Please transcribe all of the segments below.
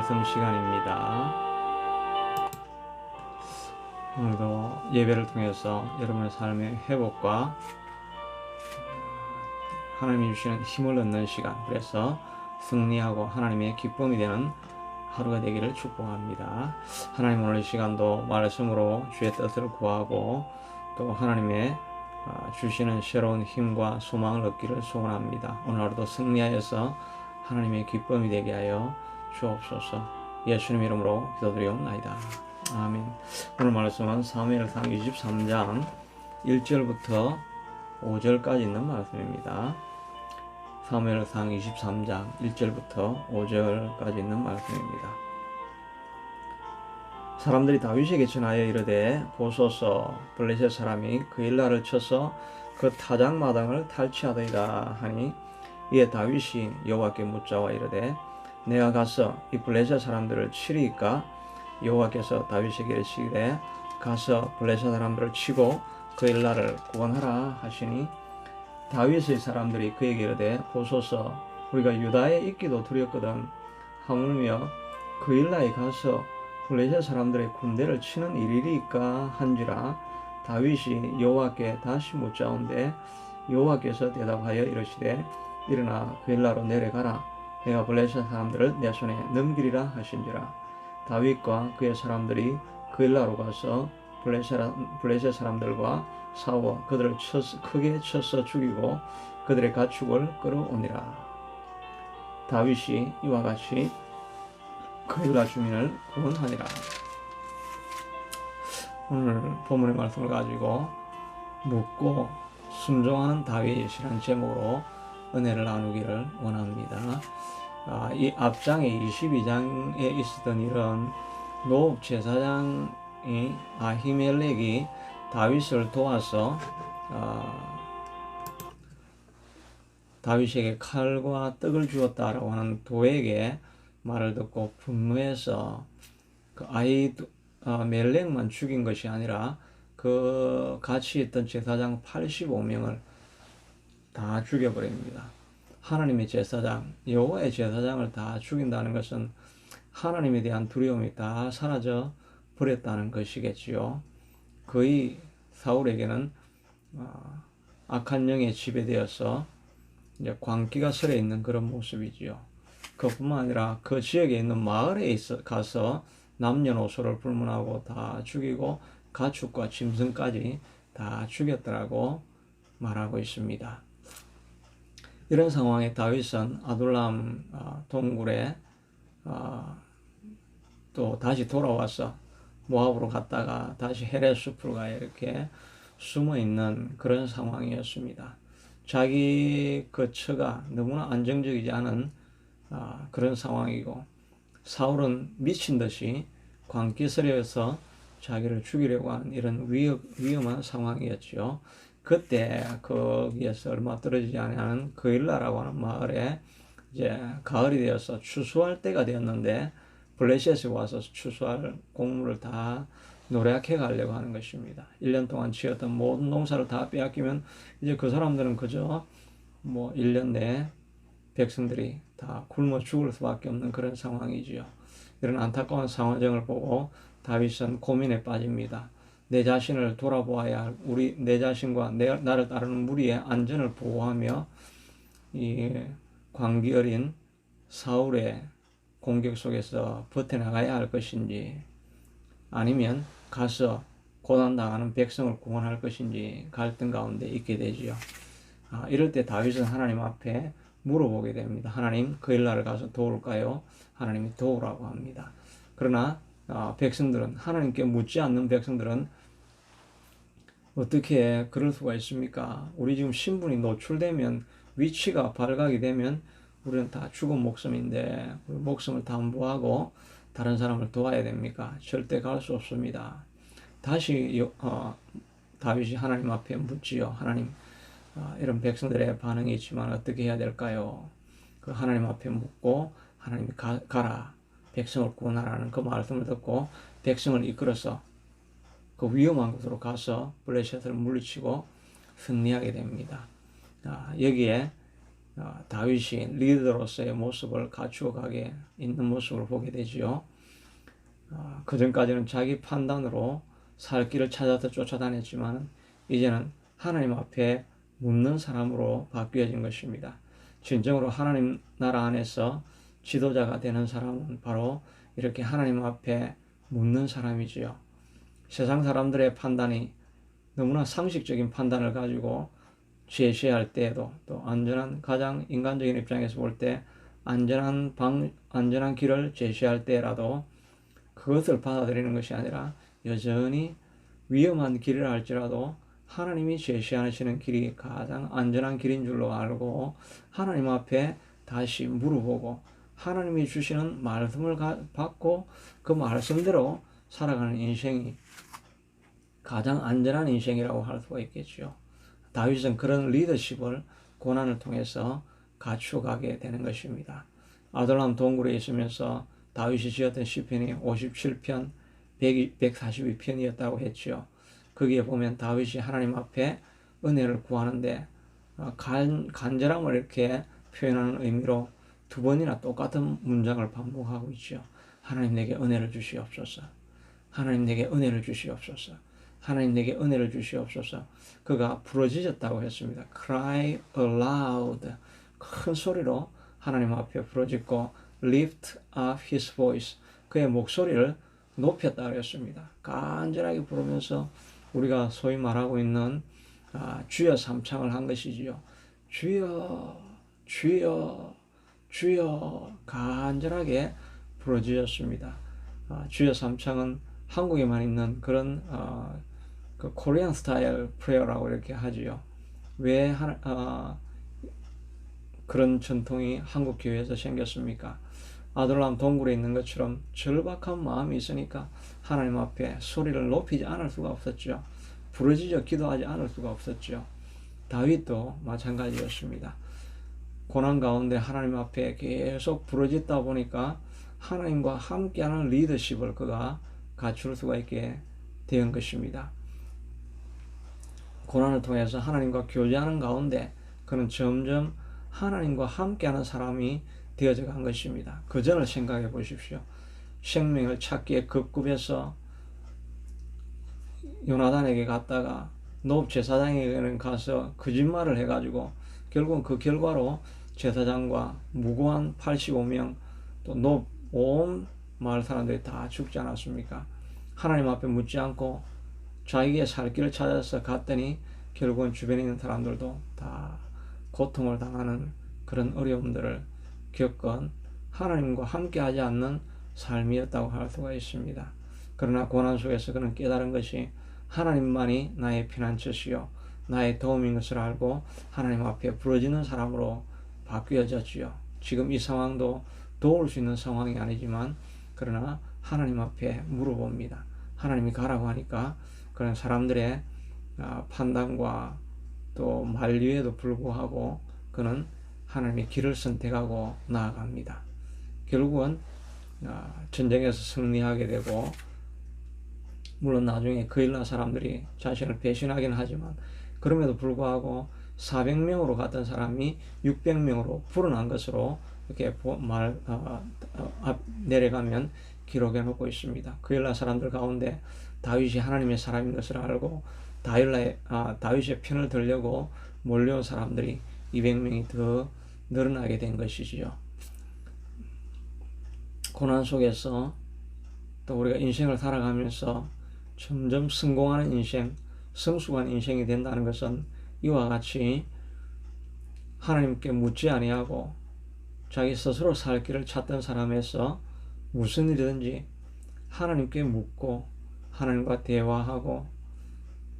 말씀 시간입니다. 오늘도 예배를 통해서 여러분의 삶의 회복과 하나님이 주시는 힘을 얻는 시간, 그래서 승리하고 하나님의 기쁨이 되는 하루가 되기를 축복합니다. 하나님, 오늘 이 시간도 말씀으로 주의 뜻을 구하고 또 하나님의 주시는 새로운 힘과 소망을 얻기를 소원합니다. 오늘 하루도 승리하여서 하나님의 기쁨이 되게 하여 주옵소서. 예수님 이름으로 기도드리옵나이다. 아멘. 오늘 말씀은 사무엘상 23장 1절부터 5절까지 있는 말씀입니다. 사무엘상 23장 1절부터 5절까지 있는 말씀입니다. 사람들이 다윗에게 전하여 이르되, 보소서, 블레셋 사람이 그 일날을 쳐서 그 타작마당을 탈취하더이다 하니, 이에 다윗이 여호와께 묻자와 이르되, 내가 가서 이 블레셋 사람들을 치리이까? 여호와께서 다윗에게 이르시되, 가서 블레셋 사람들을 치고 그 일날을 구원하라 하시니, 다윗의 사람들이 그에게 이르되, 보소서, 우리가 유다에 있기도 두렵거든 하물며 그 일날에 가서 블레셋 사람들의 군대를 치는 일이리까 한지라. 다윗이 여호와께 다시 묻자온데 여호와께서 대답하여 이르시되, 일어나 그 일나로 내려가라. 내가 블레셋 사람들을 내 손에 넘기리라 하신지라. 다윗과 그의 사람들이 그 일나로 가서 블레셋 사람들과 싸워 그들을 크게 쳐서 죽이고 그들의 가축을 끌어오니라. 다윗이 이와 같이 그 일나 주민을 구원하니라. 오늘 본문의 말씀을 가지고 묻고 순종하는 다윗이라는 제목으로 은혜를 나누기를 원합니다. 이 앞장에 22장에 있었던 일은 노업 제사장이 아히멜렉이 다윗을 도와서 다윗에게 칼과 떡을 주었다라고 하는 도에게 말을 듣고 분노해서 그 멜렉만 죽인 것이 아니라 그 같이 있던 제사장 85명을 다 죽여버립니다. 하나님의 제사장, 여호와의 제사장을 다 죽인다는 것은 하나님에 대한 두려움이 다 사라져 버렸다는 것이겠지요. 거의 사울에게는 악한 영에 지배되어서 이제 광기가 서려 있는 그런 모습이지요. 그뿐만 아니라 그 지역에 있는 마을에 가서 남녀노소를 불문하고 다 죽이고 가축과 짐승까지 다 죽였더라고 말하고 있습니다. 이런 상황에 다윗은 아둘람 동굴에 또 다시 돌아와서 모압으로 갔다가 다시 헤레 숲으로 가 이렇게 숨어 있는 그런 상황이었습니다. 자기 그 처가 너무나 안정적이지 않은 그런 상황이고, 사울은 미친 듯이 광기스레어서 자기를 죽이려고 하는 이런 위험한 상황이었죠. 그때 거기에서 얼마 떨어지지 않은 그일라라고 하는 마을에 이제 가을이 되어서 추수할 때가 되었는데, 블레셋에 와서 추수할 곡물을 다 노랗게 가려고 하는 것입니다. 1년 동안 지었던 모든 농사를 다 빼앗기면 이제 그 사람들은 그저 1년 내에 백성들이 다 굶어 죽을 수밖에 없는 그런 상황이지요. 이런 안타까운 상황을 보고 다윗은 고민에 빠집니다. 내 자신을 돌아보아야 할 내 자신과 나를 따르는 무리의 안전을 보호하며 이 광기 어린 사울의 공격 속에서 버텨나가야 할 것인지, 아니면 가서 고난당하는 백성을 구원할 것인지 갈등 가운데 있게 되지요. 이럴 때 다윗은 하나님 앞에 물어보게 됩니다. 하나님, 그 일날을 가서 도울까요? 하나님이 도우라고 합니다. 그러나 백성들은, 하나님께 묻지 않는 백성들은 어떻게 그럴 수가 있습니까? 우리 지금 신분이 노출되면, 위치가 발각이 되면 우리는 다 죽은 목숨인데 우리 목숨을 담보하고 다른 사람을 도와야 됩니까? 절대 갈 수 없습니다. 다시 다윗이 하나님 앞에 묻지요. 하나님, 이런 백성들의 반응이 있지만 어떻게 해야 될까요? 그 하나님 앞에 묻고 하나님이 가라, 백성을 구원하라는 그 말씀을 듣고 백성을 이끌어서 그 위험한 곳으로 가서 블레셋을 물리치고 승리하게 됩니다. 여기에 다윗이 리더로서의 모습을 갖추어 가게 있는 모습을 보게 되지요. 그 전까지는 자기 판단으로 살 길을 찾아서 쫓아다녔지만 이제는 하나님 앞에 묻는 사람으로 바뀌어진 것입니다. 진정으로 하나님 나라 안에서 지도자가 되는 사람은 바로 이렇게 하나님 앞에 묻는 사람이지요. 세상 사람들의 판단이 너무나 상식적인 판단을 가지고 제시할 때에도 또 안전한 가장 인간적인 입장에서 볼 때 안전한 길을 제시할 때라도 그것을 받아들이는 것이 아니라 여전히 위험한 길이라 할지라도 하나님이 제시하시는 길이 가장 안전한 길인 줄로 알고 하나님 앞에 다시 물어보고 하나님이 주시는 말씀을 받고 그 말씀대로 살아가는 인생이 가장 안전한 인생이라고 할 수가 있겠죠. 다윗은 그런 리더십을 고난을 통해서 갖추어가게 되는 것입니다. 아둘람 동굴에 있으면서 다윗이 지었던 시편이 57편, 142편이었다고 했죠. 거기에 보면 다윗이 하나님 앞에 은혜를 구하는데 간절함을 이렇게 표현하는 의미로 두 번이나 똑같은 문장을 반복하고 있죠. 하나님 내게 은혜를 주시옵소서. 하나님 내게 은혜를 주시옵소서. 하나님 내게 은혜를 주시옵소서. 그가 부르짖었다고 했습니다. Cry aloud. 큰 소리로 하나님 앞에 부르짖고 lift up his voice. 그의 목소리를 높였다 그랬습니다. 간절하게 부르면서 우리가 소위 말하고 있는 주여 삼창을 한 것이지요. 주여, 주여, 주여 간절하게 부르짖었습니다. 주여 삼창은 한국에만 있는 그런 그 코리안 스타일 프레어라고 이렇게 하지요. 왜 그런 전통이 한국 교회에서 생겼습니까? 아둘람 동굴에 있는 것처럼 절박한 마음이 있으니까 하나님 앞에 소리를 높이지 않을 수가 없었죠. 부르짖어 기도하지 않을 수가 없었죠. 다윗도 마찬가지였습니다. 고난 가운데 하나님 앞에 계속 부르짖다 보니까 하나님과 함께하는 리더십을 그가 갖출 수가 있게 된 것입니다. 고난을 통해서 하나님과 교제하는 가운데 그는 점점 하나님과 함께하는 사람이 되어져 간 것입니다. 그 전을 생각해 보십시오. 생명을 찾기에 급급해서 요나단에게 갔다가 노업 제사장에게는 가서 거짓말을 해가지고 결국은 그 결과로 제사장과 무고한 85명 또 노업 온 마을 사람들이 다 죽지 않았습니까? 하나님 앞에 묻지 않고 자기의 살 길을 찾아서 갔더니 결국은 주변에 있는 사람들도 다 고통을 당하는 그런 어려움들을 겪은 하나님과 함께하지 않는 삶이었다고 할 수가 있습니다. 그러나 고난 속에서 그는 깨달은 것이 하나님만이 나의 피난처시요 나의 도움인 것을 알고 하나님 앞에 부르짖는 사람으로 바뀌어졌지요. 지금 이 상황도 도울 수 있는 상황이 아니지만 그러나 하나님 앞에 물어봅니다. 하나님이 가라고 하니까 그런 사람들의 판단과 또 만류에도 불구하고 그는 하나님의 길을 선택하고 나아갑니다. 결국은 전쟁에서 승리하게 되고 물론 나중에 그일라 사람들이 자신을 배신하긴 하지만 그럼에도 불구하고 400명으로 갔던 사람이 600명으로 불어난 것으로 이렇게 내려가면 기록해 놓고 있습니다. 그일라 사람들 가운데 다윗이 하나님의 사람인 것을 알고 다윗의 편을 들려고 몰려온 사람들이 200명이 더 늘어나게 된 것이지요. 고난 속에서 또 우리가 인생을 살아가면서 점점 성공하는 인생, 성숙한 인생이 된다는 것은 이와 같이 하나님께 묻지 아니하고 자기 스스로 살 길을 찾던 사람에서 무슨 일이든지 하나님께 묻고 하나님과 대화하고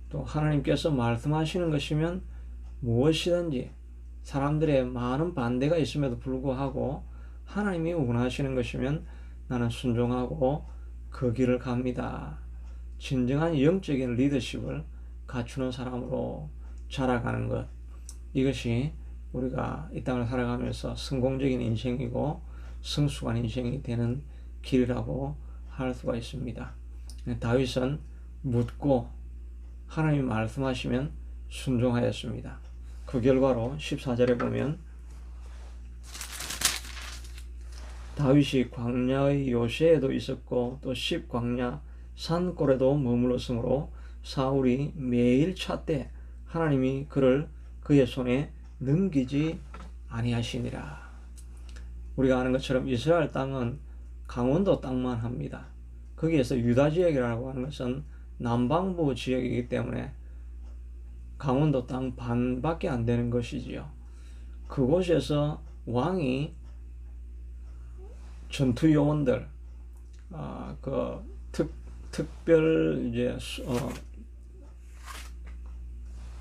또 하나님께서 말씀하시는 것이면 무엇이든지 사람들의 많은 반대가 있음에도 불구하고 하나님이 원하시는 것이면 나는 순종하고 그 길을 갑니다. 진정한 영적인 리더십을 갖추는 사람으로 자라가는 것, 이것이 우리가 이 땅을 살아가면서 성공적인 인생이고 성숙한 인생이 되는 길이라고 할 수가 있습니다. 다윗은 묻고 하나님이 말씀하시면 순종하였습니다. 그 결과로 14절에 보면 다윗이 광야의 요새에도 있었고 또 십광야 산골에도 머물렀으므로 사울이 매일 찾되 하나님이 그를 그의 손에 넘기지 아니하시니라. 우리가 아는 것처럼 이스라엘 땅은 강원도 땅만 합니다. 거기에서 유다 지역이라고 하는 것은 남방부 지역이기 때문에 강원도 땅 반밖에 안 되는 것이지요. 그곳에서 왕이 전투 요원들, 그 특별 이제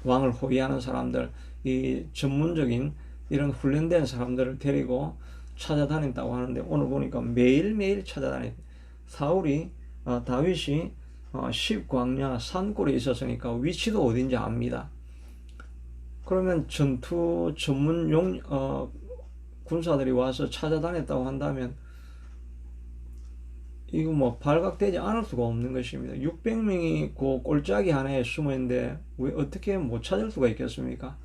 왕을 호위하는 사람들, 이 전문적인 이런 훈련된 사람들을 데리고 찾아다닌다고 하는데 오늘 보니까 매일매일 찾아다닌 사울이 다윗이 십광야 산골에 있었으니까 위치도 어딘지 압니다. 그러면 전투 전문 군사들이 와서 찾아다녔다고 한다면 이거 뭐 발각되지 않을 수가 없는 것입니다. 600명이 그 꼴짜기 하나에 숨어 있는데 왜 어떻게 못 찾을 수가 있겠습니까?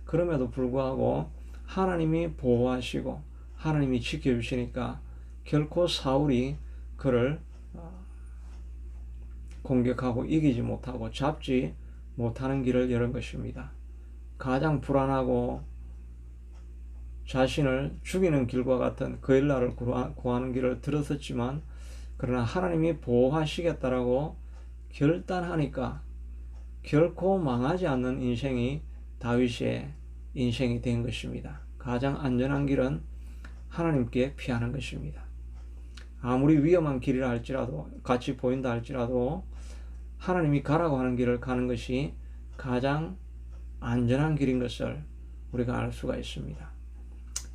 그럼에도 불구하고 하나님이 보호하시고 하나님이 지켜주시니까 결코 사울이 그를 공격하고 이기지 못하고 잡지 못하는 길을 열은 것입니다. 가장 불안하고 자신을 죽이는 길과 같은 그일라를 구하는 길을 들었었지만 그러나 하나님이 보호하시겠다라고 결단하니까 결코 망하지 않는 인생이 다윗의 인생이 된 것입니다. 가장 안전한 길은 하나님께 피하는 것입니다. 아무리 위험한 길이라 할지라도 같이 보인다 할지라도 하나님이 가라고 하는 길을 가는 것이 가장 안전한 길인 것을 우리가 알 수가 있습니다.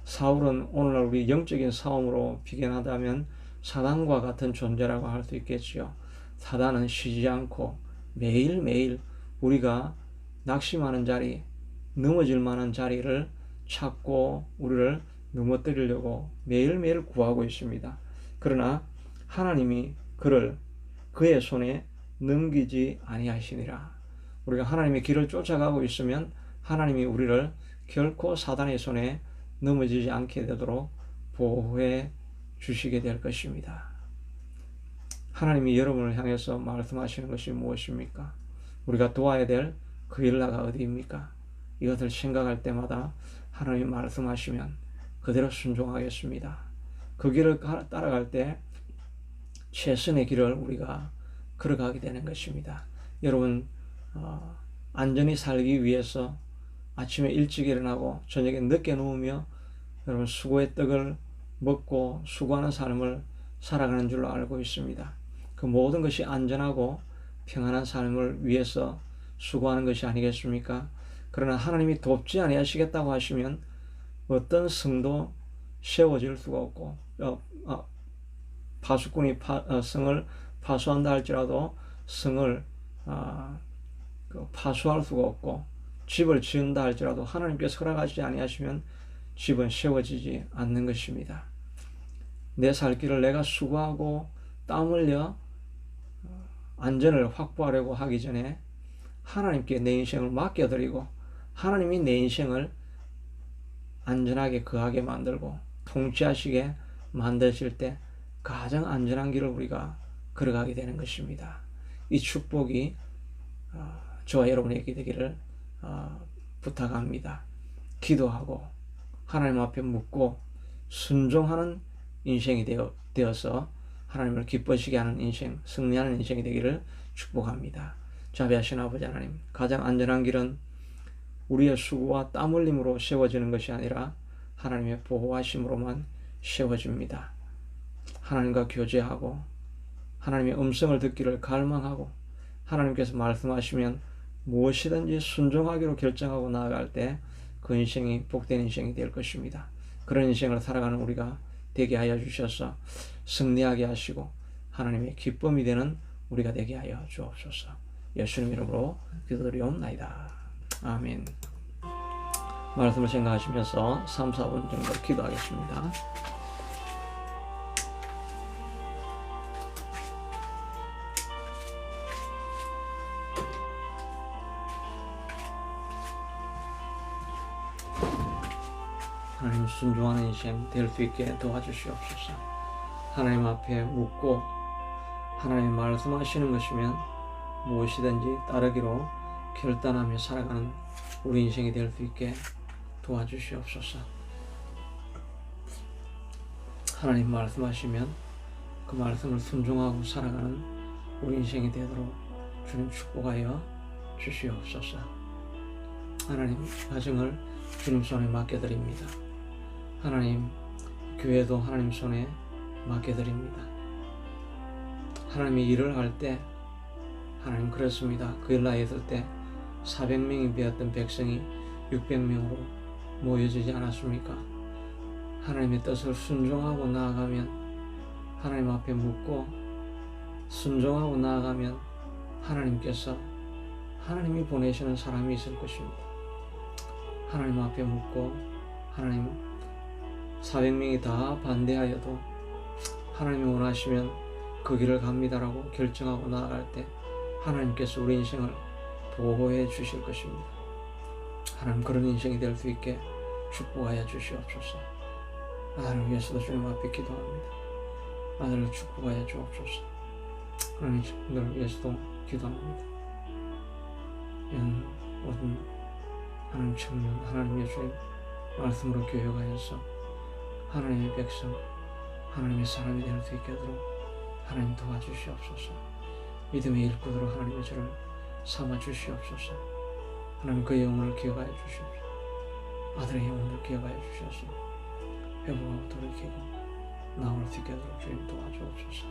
사울은 오늘날 우리 영적인 싸움으로 비견하다면 사단과 같은 존재라고 할 수 있겠지요. 사단은 쉬지 않고 매일매일 우리가 낙심하는 자리, 넘어질 만한 자리를 찾고 우리를 넘어뜨리려고 매일매일 구하고 있습니다. 그러나 하나님이 그를 그의 손에 넘기지 아니하시니라. 우리가 하나님의 길을 쫓아가고 있으면 하나님이 우리를 결코 사단의 손에 넘어지지 않게 되도록 보호해 주시게 될 것입니다. 하나님이 여러분을 향해서 말씀하시는 것이 무엇입니까? 우리가 도와야 될 그 일라가 어디입니까? 이것을 생각할 때마다 하나님이 말씀하시면 그대로 순종하겠습니다. 그 길을 따라갈 때 최선의 길을 우리가 걸어가게 되는 것입니다. 여러분 안전히 살기 위해서 아침에 일찍 일어나고 저녁에 늦게 누우며 여러분 수고의 떡을 먹고 수고하는 삶을 살아가는 줄로 알고 있습니다. 그 모든 것이 안전하고 평안한 삶을 위해서 수고하는 것이 아니겠습니까? 그러나 하나님이 돕지 아니하시겠다고 하시면 어떤 성도 세워질 수가 없고 파수꾼이 성을 파수한다 할지라도 성을 파수할 수가 없고 집을 지은다 할지라도 하나님께서 허락하지 아니하시면 집은 세워지지 않는 것입니다. 내 살 길을 내가 수고하고 땀 흘려 안전을 확보하려고 하기 전에 하나님께 내 인생을 맡겨드리고 하나님이 내 인생을 안전하게 거하게 만들고 통치하시게 만드실 때 가장 안전한 길을 우리가 걸어가게 되는 것입니다. 이 축복이 저와 여러분에게 되기를 부탁합니다. 기도하고 하나님 앞에 묻고 순종하는 인생이 되어서 하나님을 기뻐지게 하는 인생, 승리하는 인생이 되기를 축복합니다. 자비하신 아버지 하나님, 가장 안전한 길은 우리의 수고와 땀 흘림으로 세워지는 것이 아니라 하나님의 보호하심으로만 세워집니다. 하나님과 교제하고 하나님의 음성을 듣기를 갈망하고 하나님께서 말씀하시면 무엇이든지 순종하기로 결정하고 나아갈 때 그 인생이 복된 인생이 될 것입니다. 그런 인생을 살아가는 우리가 되게 하여 주셔서 승리하게 하시고 하나님의 기쁨이 되는 우리가 되게 하여 주옵소서. 예수님 이름으로 기도드리옵나이다. 아멘. 말씀을 생각하시면서 3, 4분 정도 기도하겠습니다. 하나님 순종하는 인생 될 수 있게 도와주시옵소서. 하나님 앞에 묻고 하나님 말씀하시는 것이면 무엇이든지 따르기로 결단하며 살아가는 우리 인생이 될 수 있게 도와주시옵소서. 하나님 말씀하시면 그 말씀을 순종하고 살아가는 우리 인생이 되도록 주님 축복하여 주시옵소서. 하나님 가정을 주님 손에 맡겨드립니다. 하나님 교회도 하나님 손에 맡겨드립니다. 하나님이 일을 할 때 하나님 그렇습니다. 그 일 나에 있을 때 400명이 되었던 백성이 600명으로 모여지지 않았습니까? 하나님의 뜻을 순종하고 나아가면 하나님 앞에 묻고 순종하고 나아가면 하나님께서 하나님이 보내시는 사람이 있을 것입니다. 하나님 앞에 묻고 하나님 400명이 다 반대하여도 하나님이 원하시면 그 길을 갑니다라고 결정하고 나아갈 때 하나님께서 우리 인생을 보호해 주실 것입니다. 하나님 그런 인생이 될 수 있게 축복하여 주시옵소서. 아들을 위해서도 주님 앞에 기도합니다. 아들을 축복하여 주옵소서. 하나님 친구들을 위해서도 기도합니다. 이런 모든 하나님 청년 하나님의 주님 말씀으로 교육하여서 하나님의 백성 하나님의 사람이 될 수 있게 하도록 하나님 도와주시옵소서. 믿음의 일꾼으로 하나님의 저를 삼아 주시옵소서. 하나님 그 영혼을 기억하여 주시옵소서. 아들의 영혼을 기억하여 주셔서 회복하고 돌이키고 나올 수 있게 하도록 주님 도와주옵소서.